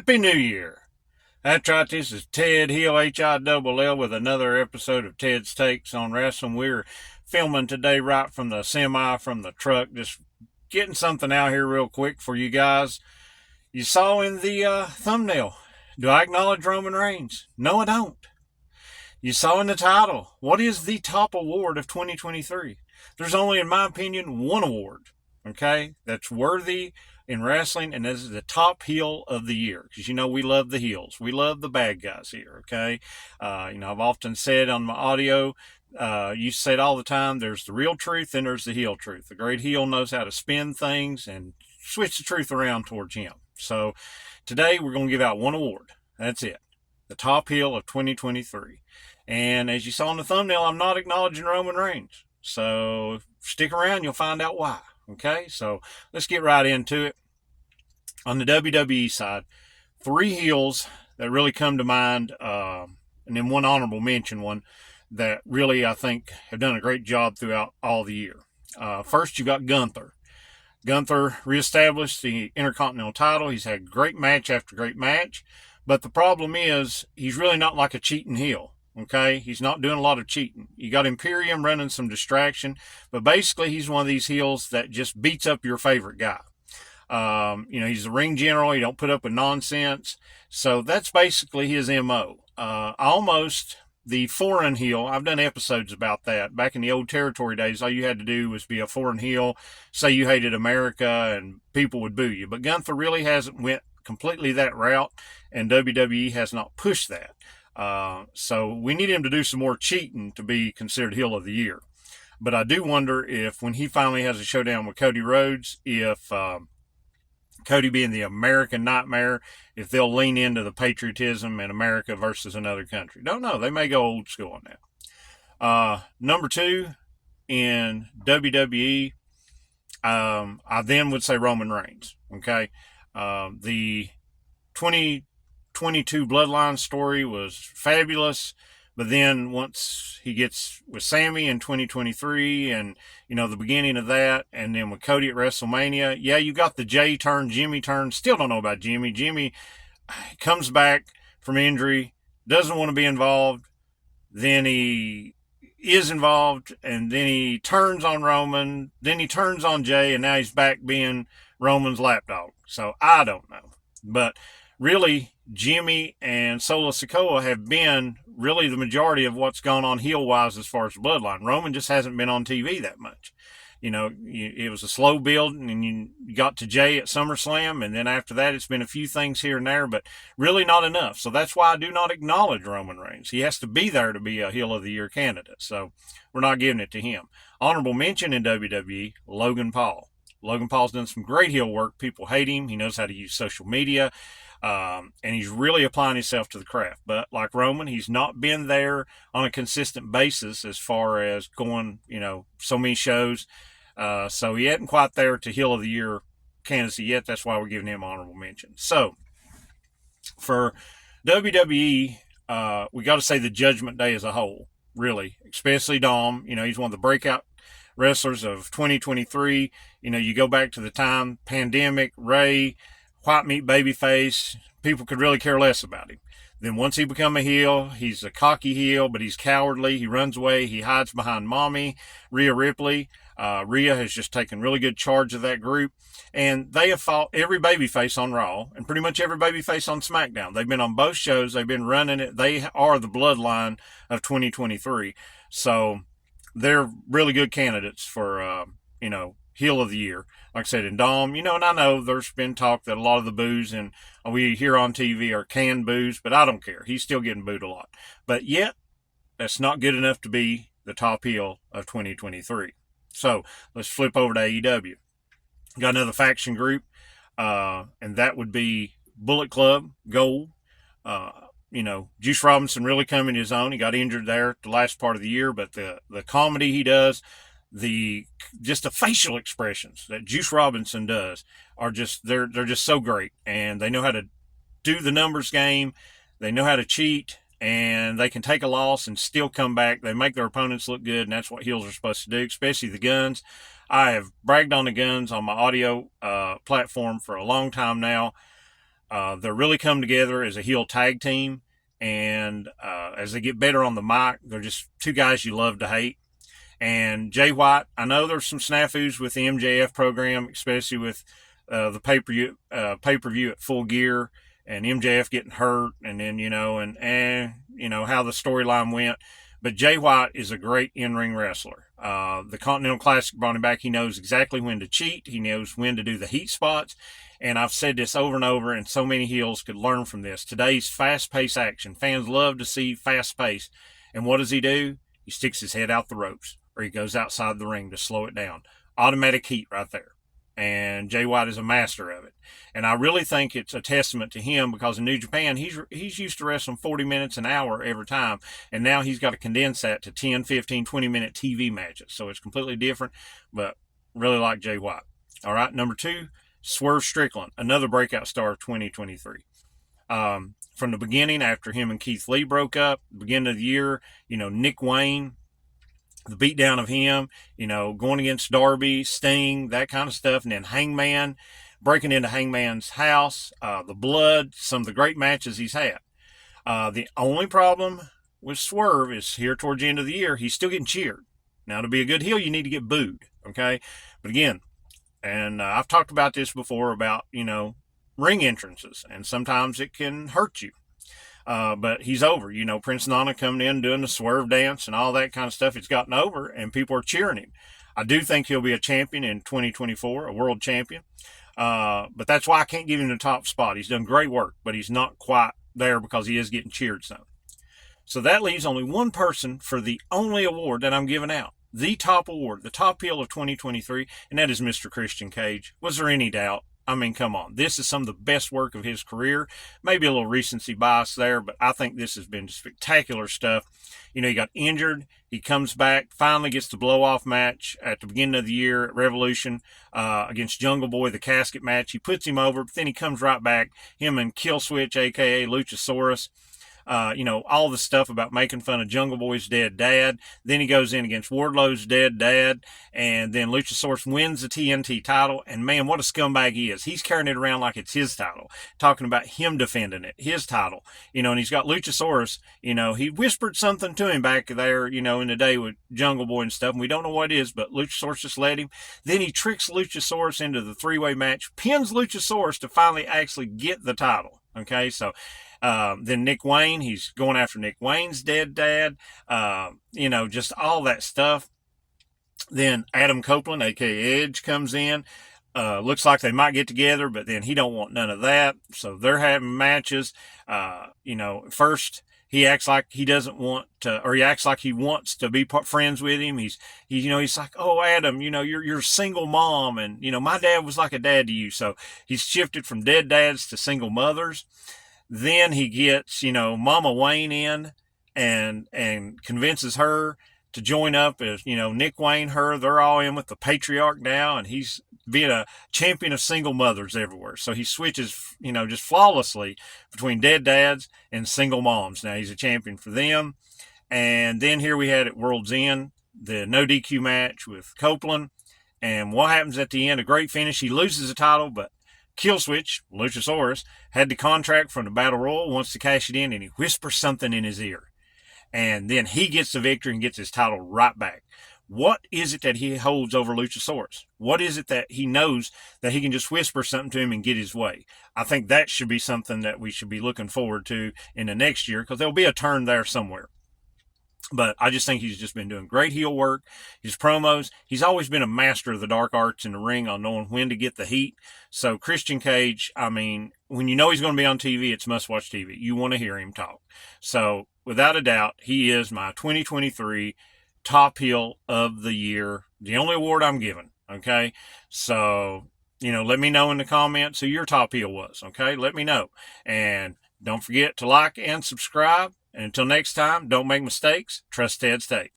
Happy New Year! That's right, this is Ted Hill, Hill, with another episode of Ted's Takes on Wrestling. We're filming today right from the semi, from the truck, just getting something out here real quick for you guys. You saw in the thumbnail, do I acknowledge Roman Reigns? No, I don't. You saw in the title, what is the top award of 2023? There's only, in my opinion, one award, okay, that's worthy in wrestling, and this is the top heel of the year, because we love the heels, we love the bad guys here. Okay, I've often said on my audio, you say it all the time, there's the real truth and there's the heel truth. The great heel knows how to spin things and switch the truth around towards him. So today we're going to give out one award. That's it, the top heel of 2023. And as you saw in the thumbnail, I'm not acknowledging Roman Reigns, so stick around, you'll find out why. Okay, so let's get right into it. On the WWE side, three heels that really come to mind, and then one honorable mention one that really, I think, have done a great job throughout all the year. First, you got Gunther. Gunther reestablished the Intercontinental title. He's had great match after great match, but the problem is he's really not like a cheating heel. Okay, he's not doing a lot of cheating. You got Imperium running some distraction, but basically he's one of these heels that just beats up your favorite guy. He's the ring general. He don't put up with nonsense. So that's basically his MO. Almost the foreign heel. I've done episodes about that. Back in the old territory days, all you had to do was be a foreign heel, say you hated America, and people would boo you. But Gunther really hasn't went completely that route, and WWE has not pushed that. So we need him to do some more cheating to be considered heel of the year. But I do wonder if when he finally has a showdown with Cody Rhodes, if Cody being the American nightmare, if they'll lean into the patriotism in America versus another country. Don't know. They may go old school on that. Number two in WWE, I then would say Roman Reigns. Okay. The 2022 Bloodline story was fabulous, but then once he gets with Sammy in 2023 and, the beginning of that, and then with Cody at WrestleMania, yeah, you got the Jay turn, Jimmy turn. Still don't know about Jimmy. Jimmy comes back from injury, doesn't want to be involved, then he is involved, and then he turns on Roman, then he turns on Jay, and now he's back being Roman's lapdog. So I don't know. But really, Jimmy and Solo Sikoa have been really the majority of what's gone on heel-wise as far as the Bloodline. Roman just hasn't been on TV that much. It was a slow build, and you got to Jay at SummerSlam, and then after that, it's been a few things here and there, but really not enough. So that's why I do not acknowledge Roman Reigns. He has to be there to be a heel of the year candidate, so we're not giving it to him. Honorable mention in WWE, Logan Paul. Logan Paul's done some great heel work. People hate him. He knows how to use social media. And he's really applying himself to the craft. But like Roman, he's not been there on a consistent basis as far as going, so many shows. So he isn't quite there to heel of the year candidacy yet. That's why we're giving him honorable mention. So for WWE, we got to say the Judgment Day as a whole, really, especially Dom. He's one of the breakout wrestlers of 2023. You go back to the time, pandemic, Ray, white meat babyface, people could really care less about him. Then once he become a heel, he's a cocky heel, but he's cowardly. He runs away. He hides behind Mommy, Rhea Ripley. Rhea has just taken really good charge of that group. And they have fought every babyface on Raw and pretty much every babyface on SmackDown. They've been on both shows. They've been running it. They are the Bloodline of 2023. So they're really good candidates for, heel of the year. Like I said, in Dom, and I know there's been talk that a lot of the boos and we hear on TV are canned boos, but I don't care. He's still getting booed a lot. But yet, that's not good enough to be the top heel of 2023. So let's flip over to AEW. Got another faction group, and that would be Bullet Club, Gold. Juice Robinson really coming to his own. He got injured there the last part of the year, but the comedy he does, the facial expressions that Juice Robinson does are just they're just so great, and they know how to do the numbers game. They know how to cheat, and they can take a loss and still come back. They make their opponents look good, and that's what heels are supposed to do, especially the Guns. I have bragged on the Guns on my audio platform for a long time now. They're really come together as a heel tag team, and as they get better on the mic, they're just two guys you love to hate. And Jay White, I know there's some snafus with the MJF program, especially with the pay-per-view at Full Gear and MJF getting hurt, and then how the storyline went. But Jay White is a great in-ring wrestler. The Continental Classic brought him back. He knows exactly when to cheat. He knows when to do the heat spots. And I've said this over and over, and so many heels could learn from this. Today's fast-paced action. Fans love to see fast pace. And what does he do? He sticks his head out the ropes, or he goes outside the ring to slow it down. Automatic heat right there. And Jay White is a master of it. And I really think it's a testament to him, because in New Japan, he's used to wrestling 40 minutes an hour every time. And now he's got to condense that to 10, 15, 20-minute TV matches. So it's completely different, but really like Jay White. All right, number 2, Swerve Strickland, another breakout star of 2023. From the beginning, after him and Keith Lee broke up, beginning of the year, Nick Wayne, the beatdown of him, going against Darby, Sting, that kind of stuff. And then Hangman, breaking into Hangman's house, the blood, some of the great matches he's had. The only problem with Swerve is here towards the end of the year, he's still getting cheered. Now, to be a good heel, you need to get booed, okay? But again, and I've talked about this before about, ring entrances, and sometimes it can hurt you. But he's over. Prince Nana coming in, doing the Swerve dance and all that kind of stuff. It's gotten over, and people are cheering him. I do think he'll be a champion in 2024, a world champion. But that's why I can't give him the top spot. He's done great work, but he's not quite there because he is getting cheered some. So that leaves only one person for the only award that I'm giving out. The top award, the top heel of 2023, and that is Mr. Christian Cage. Was there any doubt? I mean, come on. This is some of the best work of his career. Maybe a little recency bias there, but I think this has been spectacular stuff. He got injured. He comes back, finally gets the blow-off match at the beginning of the year at Revolution against Jungle Boy, the casket match. He puts him over, but then he comes right back. Him and Killswitch, a.k.a. Luchasaurus. All the stuff about making fun of Jungle Boy's dead dad. Then he goes in against Wardlow's dead dad, and then Luchasaurus wins the TNT title. And man, what a scumbag he is. He's carrying it around like it's his title, talking about him defending it, his title. And he's got Luchasaurus, he whispered something to him back there, in the day with Jungle Boy and stuff, and we don't know what it is, but Luchasaurus just let him. Then he tricks Luchasaurus into the 3-way match, pins Luchasaurus to finally actually get the title. Okay, so then Nick Wayne, he's going after Nick Wayne's dead dad, just all that stuff. Then Adam Copeland, a.k.a. Edge, comes in. Looks like they might get together, but then he don't want none of that. So they're having matches. First he acts like he doesn't want to, or he acts like he wants to be friends with him. He's like, oh, Adam, you're a single mom, and my dad was like a dad to you. So he's shifted from dead dads to single mothers. Then he gets, Mama Wayne in and convinces her to join up as, Nick Wayne, they're all in with the patriarch now, and he's being a champion of single mothers everywhere. So he switches, just flawlessly between dead dads and single moms. Now he's a champion for them. And then here we had at World's End, the no DQ match with Copeland. And what happens at the end? A great finish. He loses the title, but Killswitch, Luchasaurus, had the contract from the Battle Royal, wants to cash it in, and he whispers something in his ear. And then he gets the victory and gets his title right back. What is it that he holds over Luchasaurus? What is it that he knows that he can just whisper something to him and get his way? I think that should be something that we should be looking forward to in the next year, because there'll be a turn there somewhere. But I just think he's just been doing great heel work. His promos, he's always been a master of the dark arts in the ring on knowing when to get the heat. So Christian Cage, when you know he's going to be on TV, it's must-watch TV. You want to hear him talk. So without a doubt, he is my 2023 top heel of the year. The only award I'm giving, okay? So, let me know in the comments who your top heel was, okay? Let me know. And don't forget to like and subscribe. And until next time, don't make mistakes. Trust Ted's take.